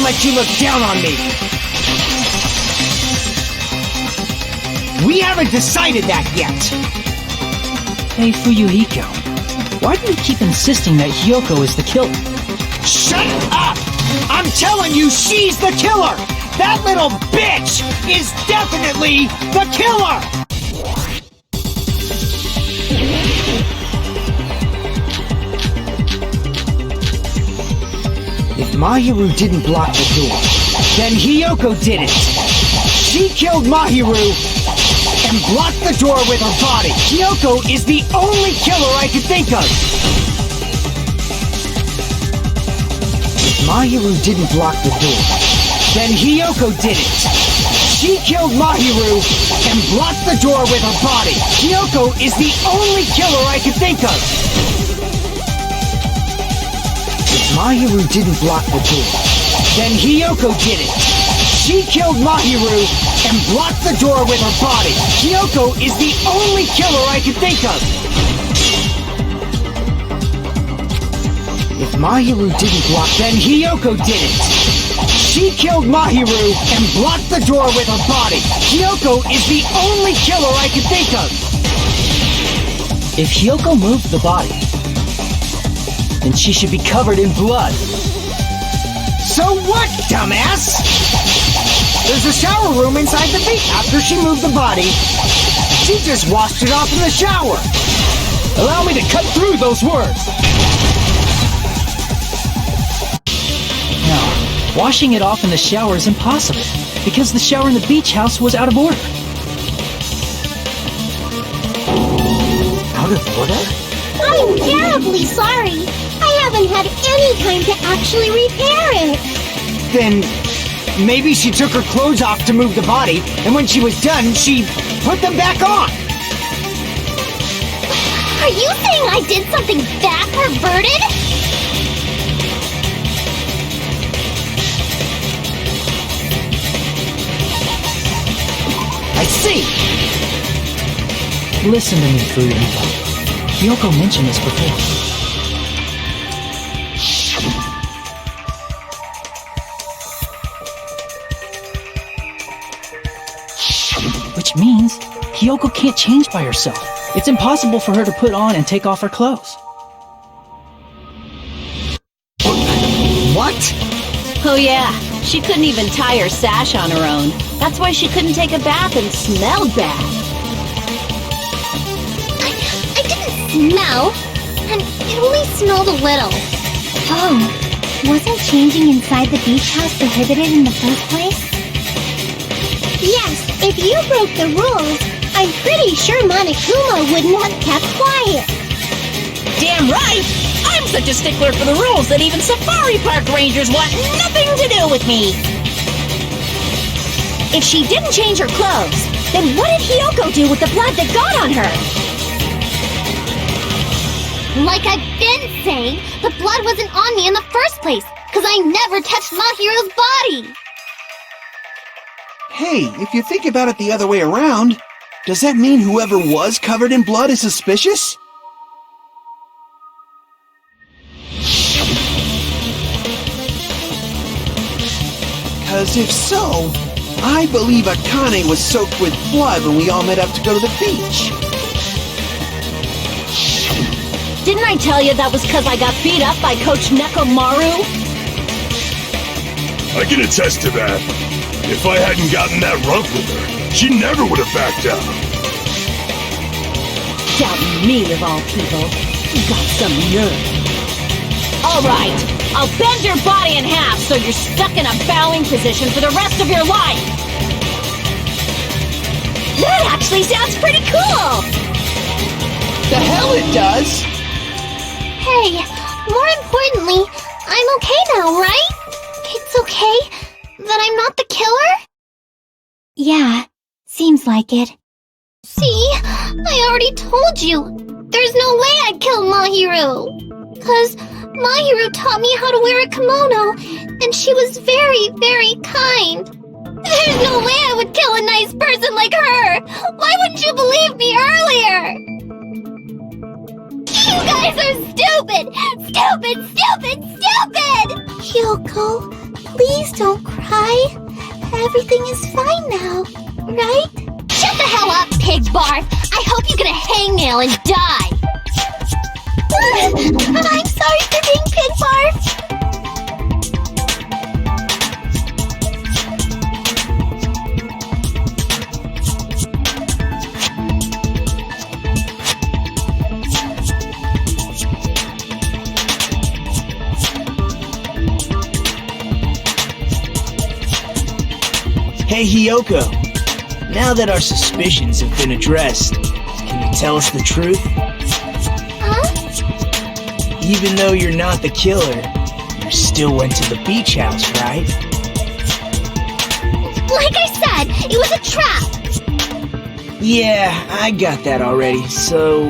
let you look down on me! We haven't decided that yet! Hey, Fuyuhiko, why do you keep insisting that Hyoko is the killer? Shut up! I'm telling you, she's the killer! That little bitch is definitely the killer! If Mahiru didn't block the door, then Hyoko did it! She killed Mahiru and blocked the door with her body! Hyoko is the only killer I could think of! If Mahiru didn't block the door, then Hyoko did it! She killed Mahiru and blocked the door with her body! Hyoko is the only killer I could think of! If Mahiru didn't block the door, then Hyoko did it! She killed Mahiru and blocked the door with her body! Hyoko is the only killer I could think of! If Mahiru didn't block, then Hyoko did it! She killed Mahiru and blocked the door with her body! Hyoko is the only killer I could think of! If Hyoko moved the body, then she should be covered in blood. So what, dumbass? There's a shower room inside the beach. After she moved the body, she just washed it off in the shower. Allow me to cut through those words. No, washing it off in the shower is impossible, because the shower in the beach house was out of order. Out of order? I'm terribly sorry. I haven't had any time to actually repair it. Then maybe she took her clothes off to move the body, and when she was done, she put them back on. Are you saying I did something that perverted? I see. Listen to me, Fuyuhiko. Hyoko mentioned this before. Which means Hyoko can't change by herself. It's impossible for her to put on and take off her clothes. What? Oh yeah, she couldn't even tie her sash on her own. That's why she couldn't take a bath and smelled bad. I didn't smell, and it only smelled a little. Oh, wasn't changing inside the beach house prohibited in the first place? Yes, if you broke the rules, I'm pretty sure Monokuma wouldn't have kept quiet. Damn right! I'm such a stickler for the rules that even safari park rangers want nothing to do with me! If she didn't change her clothes, then what did Hyoko do with the blood that got on her? Like I've been saying, the blood wasn't on me in the first place, because I never touched Mahiru's body! Hey, if you think about it the other way around, does that mean whoever was covered in blood is suspicious? Because if so, I believe Akane was soaked with blood when we all met up to go to the beach. Didn't I tell you that was because I got beat up by Coach Nekomaru? I can attest to that. If I hadn't gotten that rough with her, she never would have backed down. Doubting me, of all people. You got some nerve. Alright, I'll bend your body in half so you're stuck in a bowing position for the rest of your life. That actually sounds pretty cool! The hell it does! Hey, more importantly, I'm okay now, right? It's okay that I'm not the killer? Yeah, seems like it. See? I already told you! There's no way I'd kill Mahiru! 'Cause Mahiru taught me how to wear a kimono, and she was very, very kind. There's no way I would kill a nice person like her! Why wouldn't you believe me earlier? You guys are stupid! Stupid, stupid, stupid! Hyoko, Please don't cry. Everything is fine now, right? Shut the hell up, Pig Barf! I hope you get a hangnail and die! I'm sorry for being Pig Barf! Hey Hiyoko, now that our suspicions have been addressed, can you tell us the truth? Huh? Even though you're not the killer, you still went to the beach house, right? Like I said, it was a trap! Yeah, I got that already, so...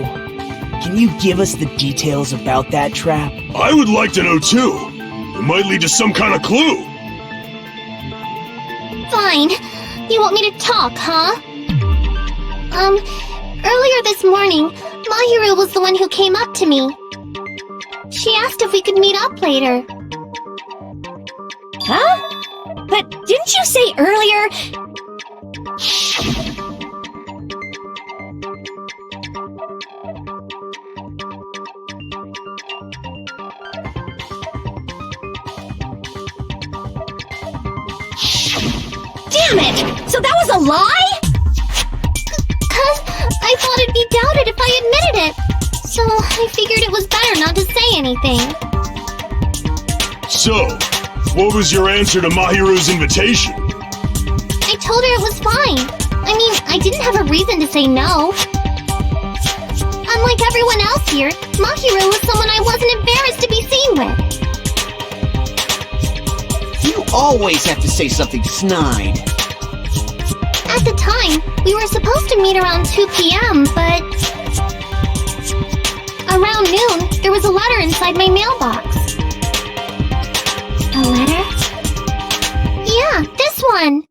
Can you give us the details about that trap? I would like to know too. It might lead to some kind of clue. Fine. You want me to talk, huh? Earlier this morning, Mahiru was the one who came up to me. She asked if we could meet up later. Huh? But didn't you say earlier... Damn it! So that was a lie? 'Cause I thought it'd be doubted if I admitted it. So I figured it was better not to say anything. So, what was your answer to Mahiru's invitation? I told her it was fine. I mean, I didn't have a reason to say no. Unlike everyone else here, Mahiru was someone I wasn't embarrassed to be seen with. You always have to say something snide. At the time, we were supposed to meet around 2 p.m., but... Around noon, there was a letter inside my mailbox. A letter? Yeah, this one!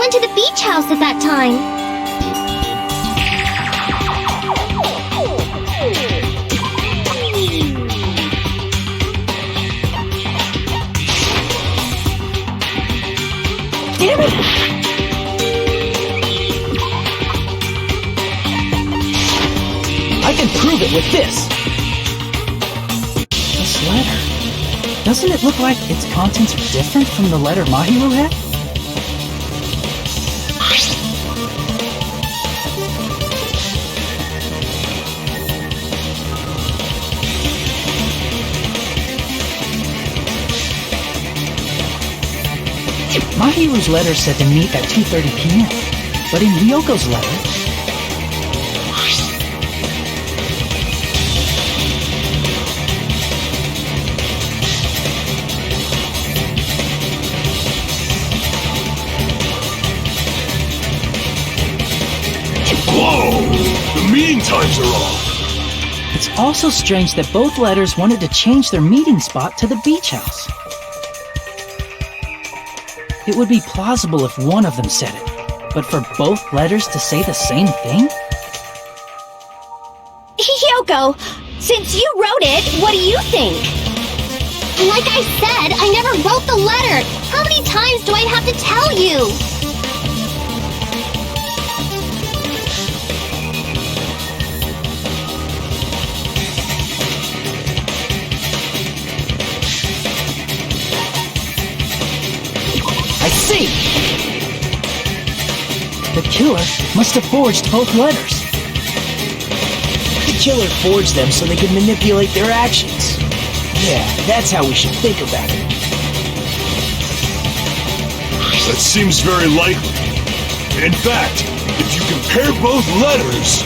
To the beach house at that time. Damn it! I can prove it with this. This letter. Doesn't it look like its contents are different from the letter Mahiru had? Mahiru's letter said to meet at 2:30 p.m., but in Hyoko's letter... Whoa! The meeting times are off! It's also strange that both letters wanted to change their meeting spot to the beach house. It would be plausible if one of them said it, but for both letters to say the same thing? Hyoko, since you wrote it, what do you think? Like I said, I never wrote the letter. How many times do I have to tell you? I see! The killer must have forged both letters. The killer forged them so they could manipulate their actions. Yeah, that's how we should think about it. That seems very likely. In fact, if you compare both letters...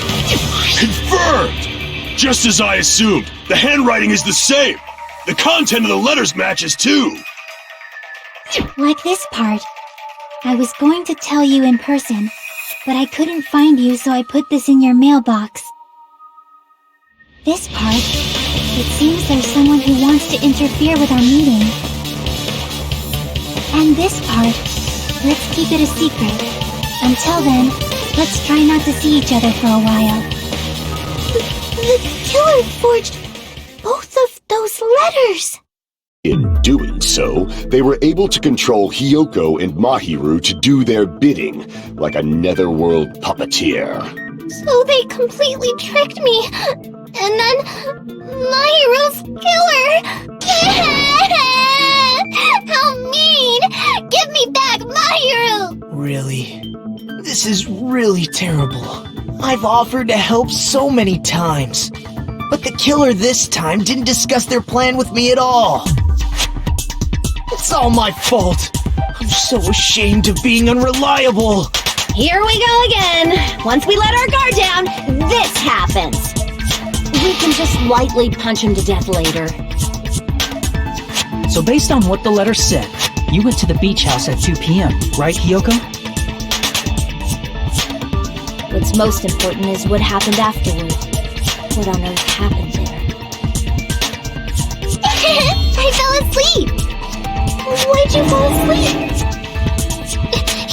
Confirmed! Just as I assumed, the handwriting is the same. The content of the letters matches too. Like this part. I was going to tell you in person, but I couldn't find you, so I put this in your mailbox. This part. It seems there's someone who wants to interfere with our meeting. And this part. Let's keep it a secret. Until then, let's try not to see each other for a while. The killer forged both of those letters! In doing so, they were able to control Hiyoko and Mahiru to do their bidding, like a netherworld puppeteer. So they completely tricked me! And then... Mahiru's killer! How mean! Give me back Mahiru! Really? This is really terrible. I've offered to help so many times, but the killer this time didn't discuss their plan with me at all. It's all my fault. I'm so ashamed of being unreliable. Here we go again. Once we let our guard down, this happens. We can just lightly punch him to death later. So based on what the letter said, you went to the beach house at 2 p.m., right, Hiyoko? What's most important is what happened afterward. What on earth happened there? I fell asleep! Why'd you fall asleep?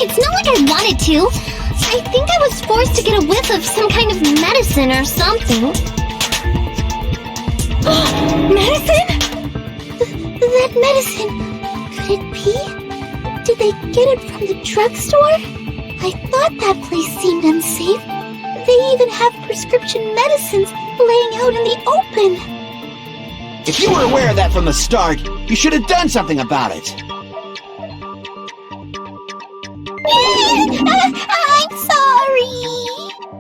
It's not like I wanted to. I think I was forced to get a whiff of some kind of medicine or something. Medicine? That medicine. Could it be? Did they get it from the drugstore? I thought that place seemed unsafe. They even have prescription medicines laying out in the open. If you were aware of that from the start, you should have done something about it. I'm sorry.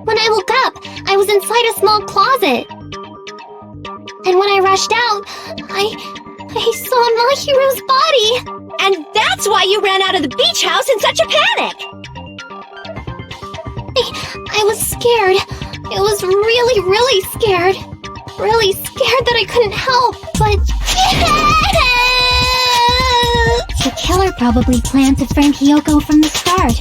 When I woke up, I was inside a small closet. And when I rushed out, I saw Mahiru's body. And that's why you ran out of the beach house in such a panic! I was scared. I was really, really scared. Really scared that I couldn't help, but... The killer probably planned to frame Hiyoko from the start.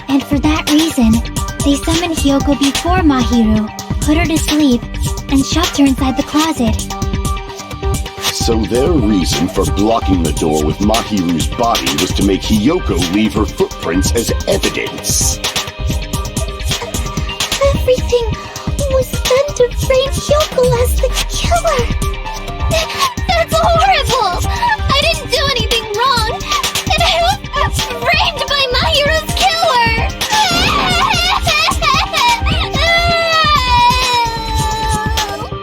And for that reason, they summoned Hiyoko before Mahiru, put her to sleep, and shoved her inside the closet. So their reason for blocking the door with Mahiru's body was to make Hiyoko leave her footprints as evidence. Everything was done to frame Hiyoko as the killer. That's horrible! I didn't do anything wrong, and I was framed by Mahiru's killer!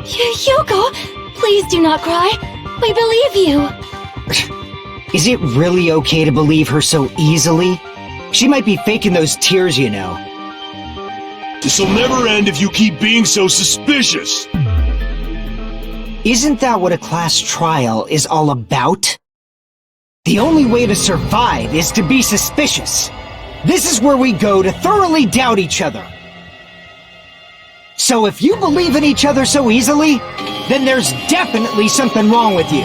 Hiyoko, please do not cry. We believe you. Is it really okay to believe her so easily? She might be faking those tears, you know. This'll never end if you keep being so suspicious. Isn't that what a class trial is all about? The only way to survive is to be suspicious. This is where we go to thoroughly doubt each other. So if you believe in each other so easily, then there's definitely something wrong with you.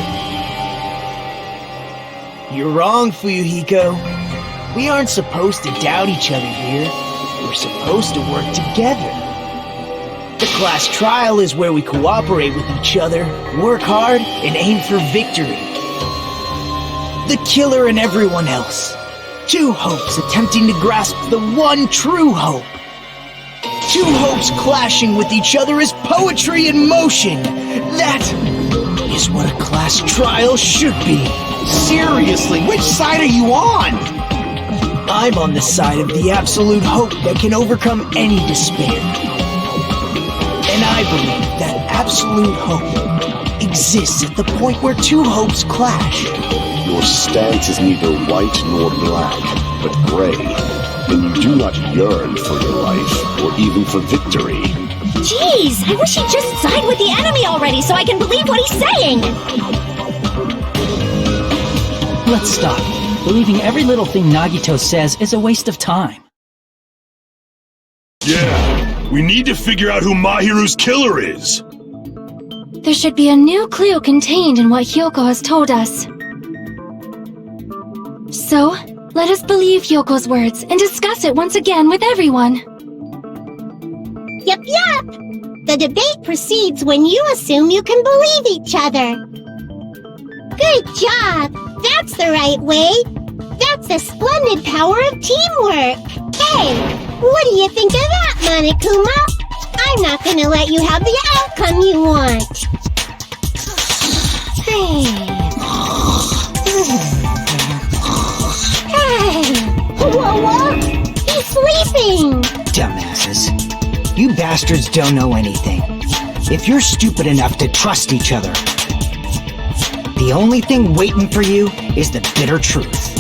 You're wrong, Fuyuhiko. We aren't supposed to doubt each other here. We're supposed to work together. The class trial is where we cooperate with each other, work hard, and aim for victory. The killer and everyone else. Two hopes attempting to grasp the one true hope. Two hopes clashing with each other is poetry in motion. That is what a class trial should be. Seriously, which side are you on? I'm on the side of the absolute hope that can overcome any despair. And I believe that absolute hope exists at the point where two hopes clash. Your stance is neither white nor black, but gray. then you do not yearn for your life, or even for victory. Jeez, I wish he'd just side with the enemy already so I can believe what he's saying! Let's stop. Believing every little thing Nagito says is a waste of time. Yeah, we need to figure out who Mahiru's killer is. There should be a new clue contained in what Hyoko has told us. So, let us believe Hyoko's words and discuss it once again with everyone. Yup. The debate proceeds when you assume you can believe each other. Good job! That's the right way! That's the splendid power of teamwork! Hey, what do you think of that, Monokuma? I'm not gonna let you have the outcome you want! Hey! Whoa! He's sleeping! Dumbasses. You bastards don't know anything. If you're stupid enough to trust each other, the only thing waiting for you is the bitter truth.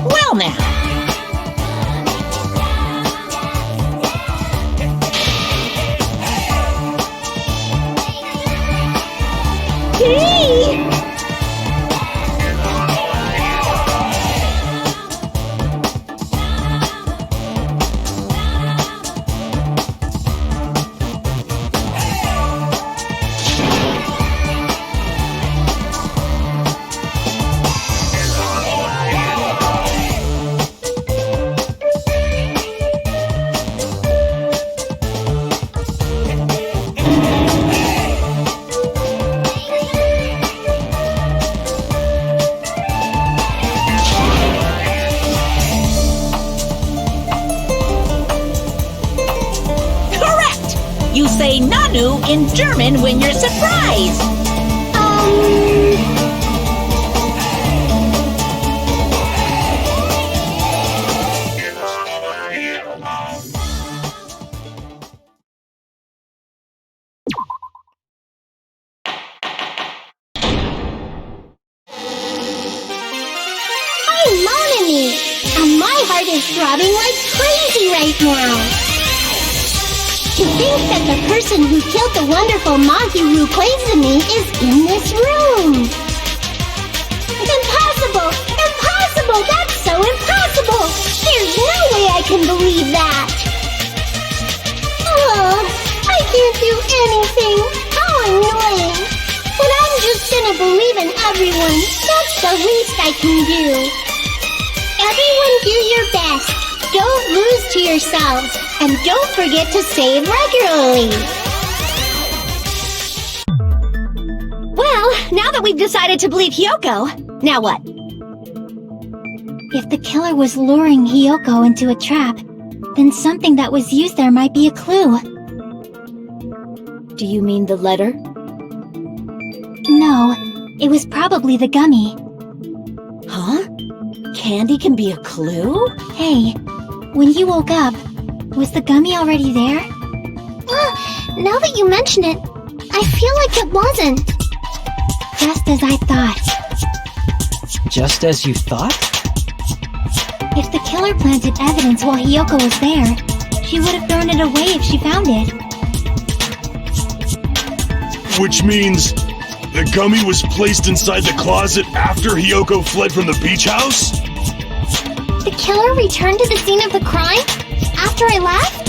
Well now. Hey! You say Nanu in German when you're surprised. I'm Monami, and my heart is throbbing like crazy right now. To think that the person who killed the wonderful Mahiru Koizumi is in this room! Impossible! Impossible! That's so impossible! There's no way I can believe that! Oh, I can't do anything! How annoying! But I'm just gonna believe in everyone. That's the least I can do. Everyone do your best. Don't lose to yourselves. And don't forget to save regularly. Well, now that we've decided to believe Hyoko, now what? If the killer was luring Hyoko into a trap, then something that was used there might be a clue. Do you mean the letter? No, it was probably the gummy. Huh? Candy can be a clue? Hey, when you woke up, was the gummy already there? Now that you mention it, I feel like it wasn't. Just as I thought. Just as you thought? If the killer planted evidence while Hyoko was there, she would have thrown it away if she found it. Which means the gummy was placed inside the closet after Hyoko fled from the beach house? The killer returned to the scene of the crime after I left?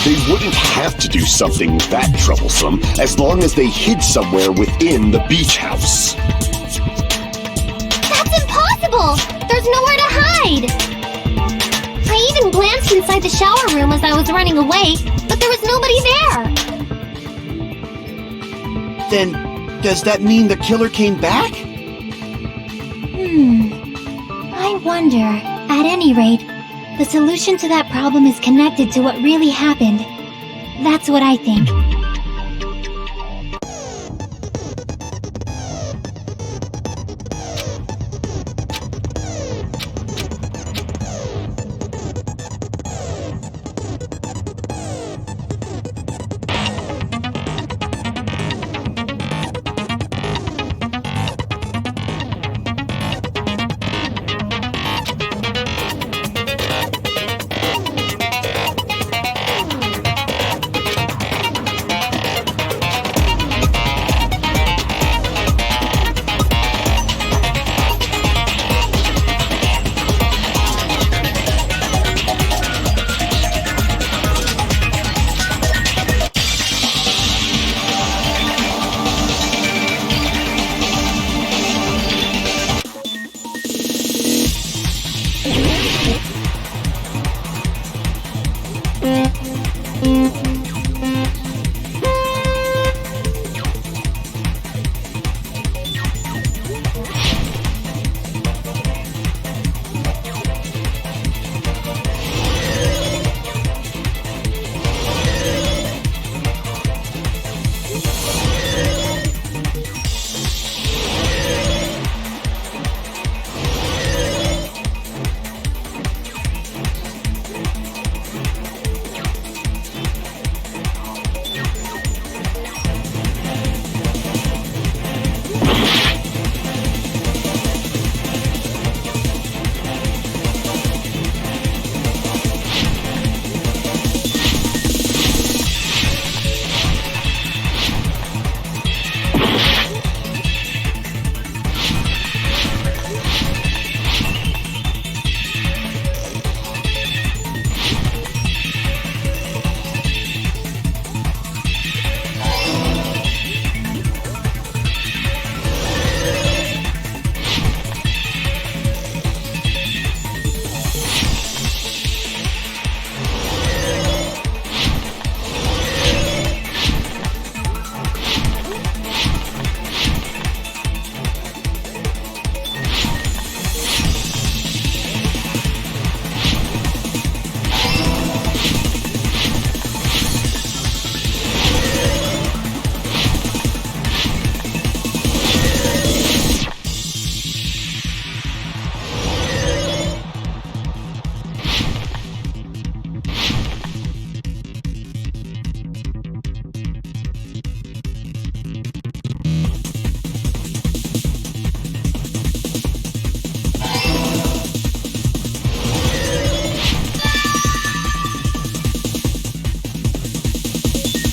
They wouldn't have to do something that troublesome as long as they hid somewhere within the beach house. That's impossible! There's nowhere to hide! I even glanced inside the shower room as I was running away, but there was nobody there! Then, does that mean the killer came back? I wonder. At any rate, the solution to that problem is connected to what really happened. That's what I think.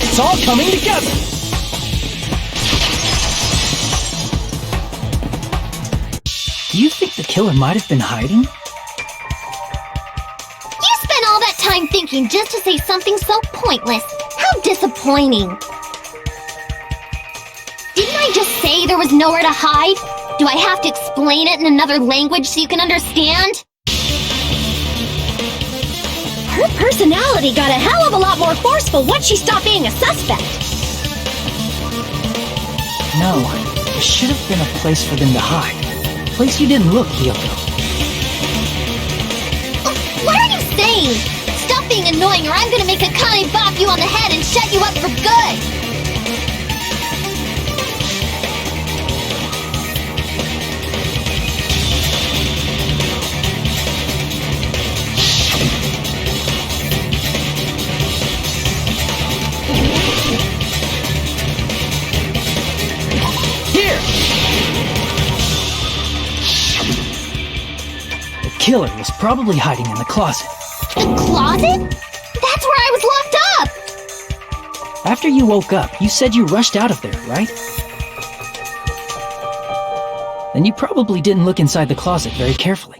It's all coming together! Do you think the killer might have been hiding? You spent all that time thinking just to say something so pointless. How disappointing. Didn't I just say there was nowhere to hide? Do I have to explain it in another language so you can understand? Her personality got a hell of a lot more forceful once she stopped being a suspect. No, there should have been a place for them to hide. A place you didn't look, Kyoko. What are you saying? Stop being annoying or I'm gonna make Akane bop you on the head and shut you up for good! The killer was probably hiding in the closet. The closet? That's where I was locked up! After you woke up, you said you rushed out of there, right? Then you probably didn't look inside the closet very carefully.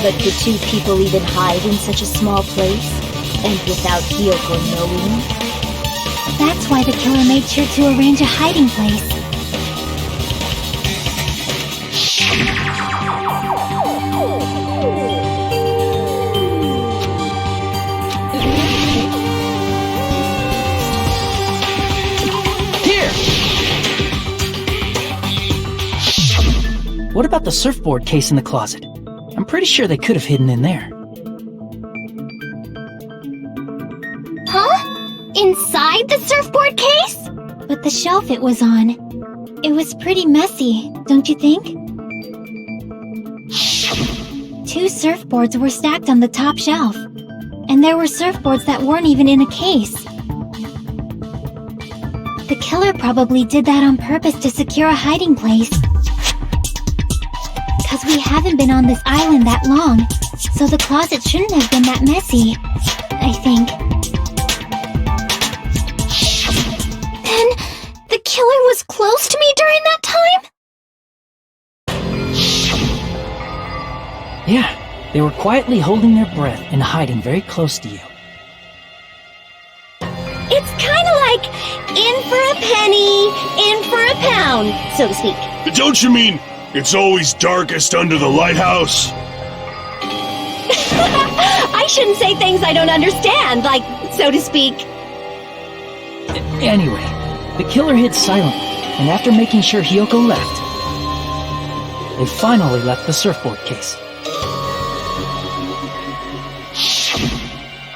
But could two people even hide in such a small place? And without Kyoko knowing? That's why the killer made sure to arrange a hiding place. What about the surfboard case in the closet? I'm pretty sure they could have hidden in there. Huh? Inside the surfboard case? But the shelf it was on. It was pretty messy, don't you think? 2 surfboards were stacked on the top shelf. And there were surfboards that weren't even in a case. The killer probably did that on purpose to secure a hiding place. Because we haven't been on this island that long, so the closet shouldn't have been that messy, I think. Then, the killer was close to me during that time? Yeah, they were quietly holding their breath and hiding very close to you. It's kind of like in for a penny, in for a pound, so to speak. Don't you mean it's always darkest under the lighthouse? I shouldn't say things I don't understand, like, so to speak. Anyway, the killer hid silently, and after making sure Hiyoko left, they finally left the surfboard case.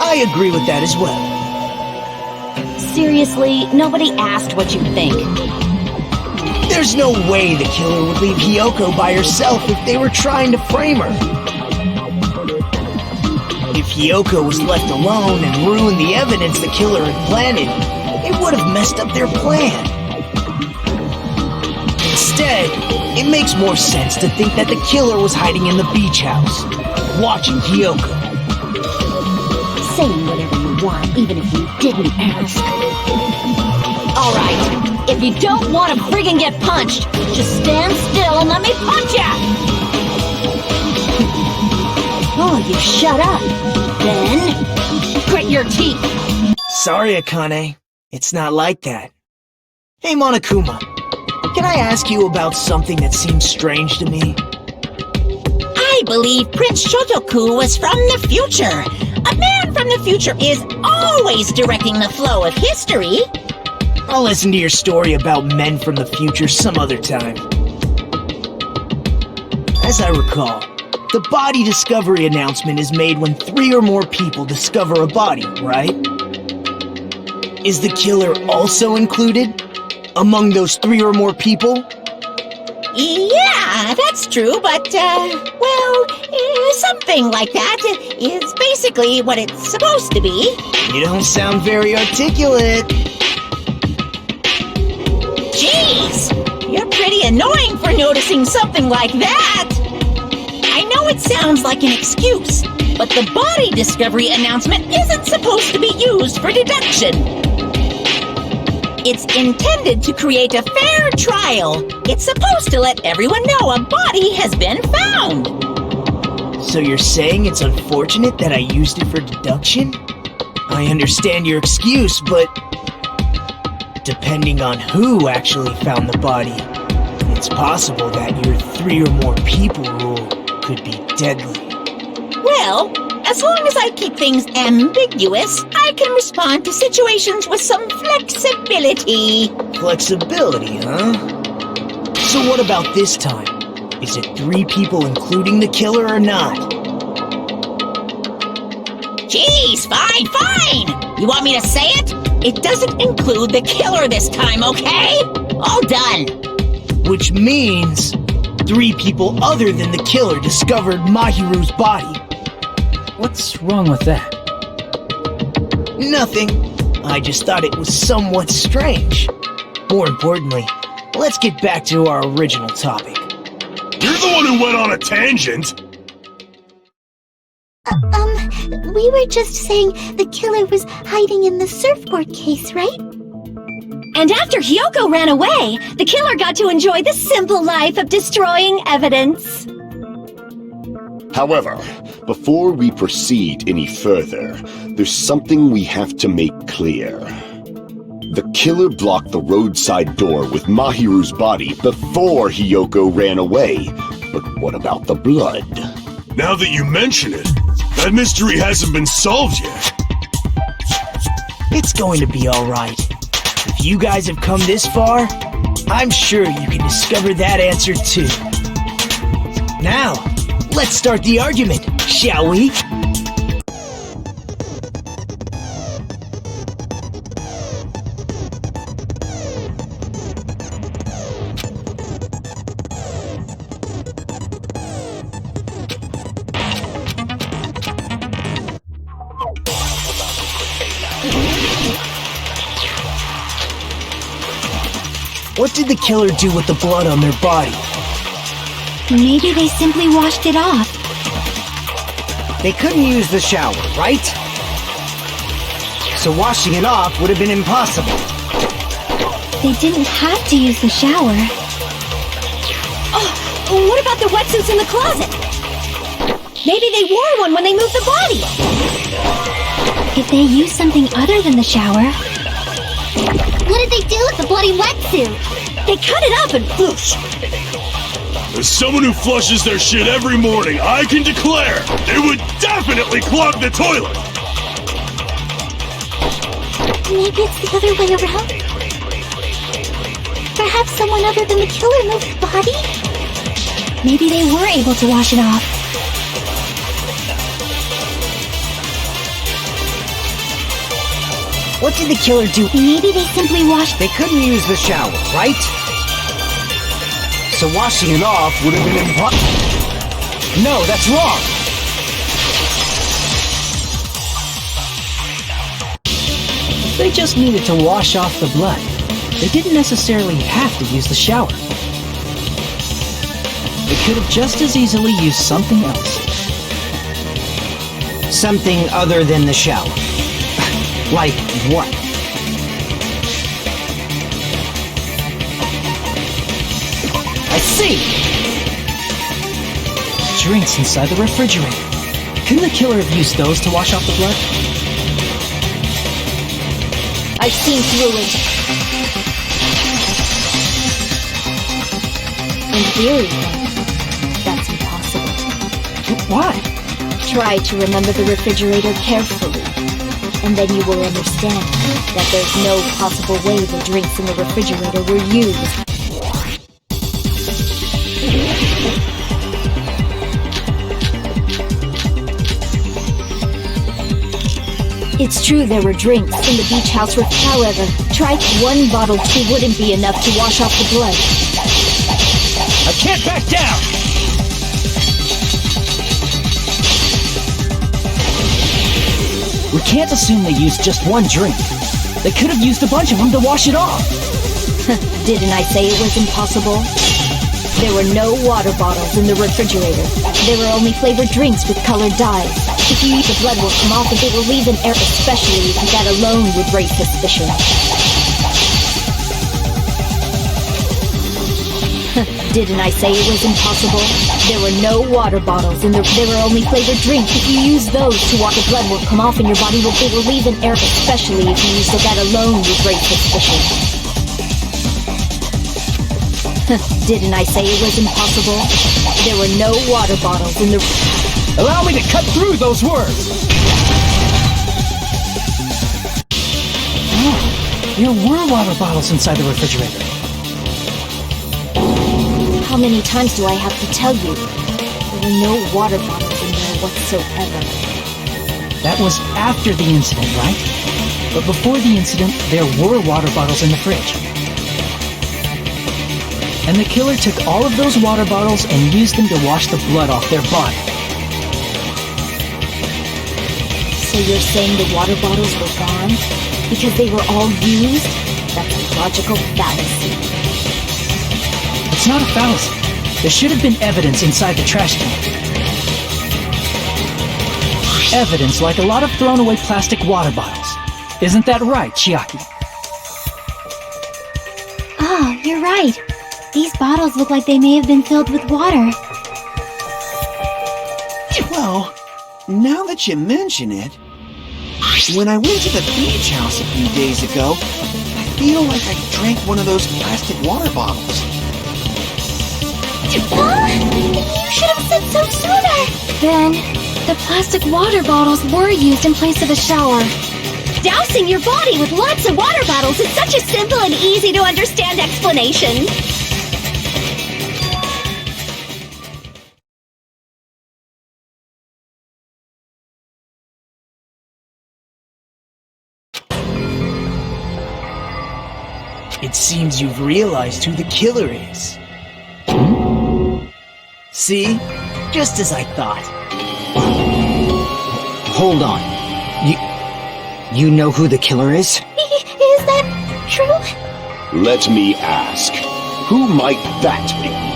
I agree with that as well. Seriously, nobody asked what you think. There's no way the killer would leave Hiyoko by herself if they were trying to frame her. If Hiyoko was left alone and ruined the evidence the killer had planted, it would have messed up their plan. Instead, it makes more sense to think that the killer was hiding in the beach house, watching Hiyoko. Saying whatever you want, even if you didn't ask. Alright, if you don't want to friggin' get punched, just stand still and let me punch ya! Oh, you shut up. Then, grit your teeth. Sorry, Akane. It's not like that. Hey, Monokuma. Can I ask you about something that seems strange to me? I believe Prince Shotoku was from the future. A man from the future is always directing the flow of history. I'll listen to your story about men from the future some other time. As I recall, the body discovery announcement is made when 3 or more people discover a body, right? Is the killer also included among those 3 or more people? Yeah, that's true, but, something like that is basically what it's supposed to be. You don't sound very articulate. Jeez, you're pretty annoying for noticing something like that. I know it sounds like an excuse, but the body discovery announcement isn't supposed to be used for deduction. It's intended to create a fair trial. It's supposed to let everyone know a body has been found. So you're saying it's unfortunate that I used it for deduction? I understand your excuse, but depending on who actually found the body, it's possible that your 3 or more people rule could be deadly. Well, as long as I keep things ambiguous, I can respond to situations with some flexibility. Flexibility, huh? So what about this time? Is it 3 people including the killer or not? Jeez, fine! You want me to say it? It doesn't include the killer this time, okay? All done. Which means 3 people other than the killer discovered Mahiru's body. What's wrong with that? Nothing. I just thought it was somewhat strange. More importantly, let's get back to our original topic. You're the one who went on a tangent! We were just saying the killer was hiding in the surfboard case, right? And after Hiyoko ran away, the killer got to enjoy the simple life of destroying evidence. However, before we proceed any further, there's something we have to make clear. The killer blocked the roadside door with Mahiru's body before Hiyoko ran away. But what about the blood? Now that you mention it, that mystery hasn't been solved yet. It's going to be alright. If you guys have come this far, I'm sure you can discover that answer too. Now, let's start the argument, shall we? What did the killer do with the blood on their body? Maybe they simply washed it off. They couldn't use the shower, right? So washing it off would have been impossible. They didn't have to use the shower. Oh, what about the wetsuits in the closet? Maybe they wore one when they moved the body. If they used something other than the shower... What did they do with the bloody wetsuit? They cut it up and whoosh. As someone who flushes their shit every morning, I can declare it would definitely clog the toilet! Maybe it's the other way around? Perhaps someone other than the killer moved the body? Maybe they were able to wash it off. What did the killer do? Maybe they simply washed... They couldn't use the shower, right? So washing it off would have been impossible. No, that's wrong! They just needed to wash off the blood. They didn't necessarily have to use the shower. They could have just as easily used something else. Something other than the shower. Like what? I see! Drinks inside the refrigerator. Couldn't the killer have used those to wash off the blood? I've seen through it. In theory, that's impossible. Why? Try to remember the refrigerator carefully, and then you will understand that there's no possible way the drinks in the refrigerator were used. It's true there were drinks in the beach house room. However, try one bottle too wouldn't be enough to wash off the blood. I can't back down! We can't assume they used just one drink. They could have used a bunch of them to wash it off. Didn't I say it was impossible? There were no water bottles in the refrigerator. There were only flavored drinks with colored dyes. If you eat, the blood will come off and it will leave an air, especially if that alone would raise suspicion. Didn't I say it was impossible? There were no water bottles in there were only flavored drinks. If you use those to wash, the blood will come off and your body it will leave an air, especially if you use that alone would raise suspicion. Didn't I say it was impossible? There were no water bottles in the... Allow me to cut through those words! Oh, there were water bottles inside the refrigerator. How many times do I have to tell you? There were no water bottles in there whatsoever. That was after the incident, right? But before the incident, there were water bottles in the fridge. And the killer took all of those water bottles and used them to wash the blood off their body. So you're saying the water bottles were gone? Because they were all used? That's a logical fallacy. It's not a fallacy. There should have been evidence inside the trash can. Evidence like a lot of thrown away plastic water bottles. Isn't that right, Chiaki? Oh, you're right. These bottles look like they may have been filled with water. Well, now that you mention it, when I went to the beach house a few days ago, I feel like I drank one of those plastic water bottles. You should have said so sooner! Then, the plastic water bottles were used in place of a shower. Dousing your body with lots of water bottles is such a simple and easy to understand explanation. It seems you've realized who the killer is. See? Just as I thought. Hold on. You know who the killer is? Is that true? Let me ask, who might that be?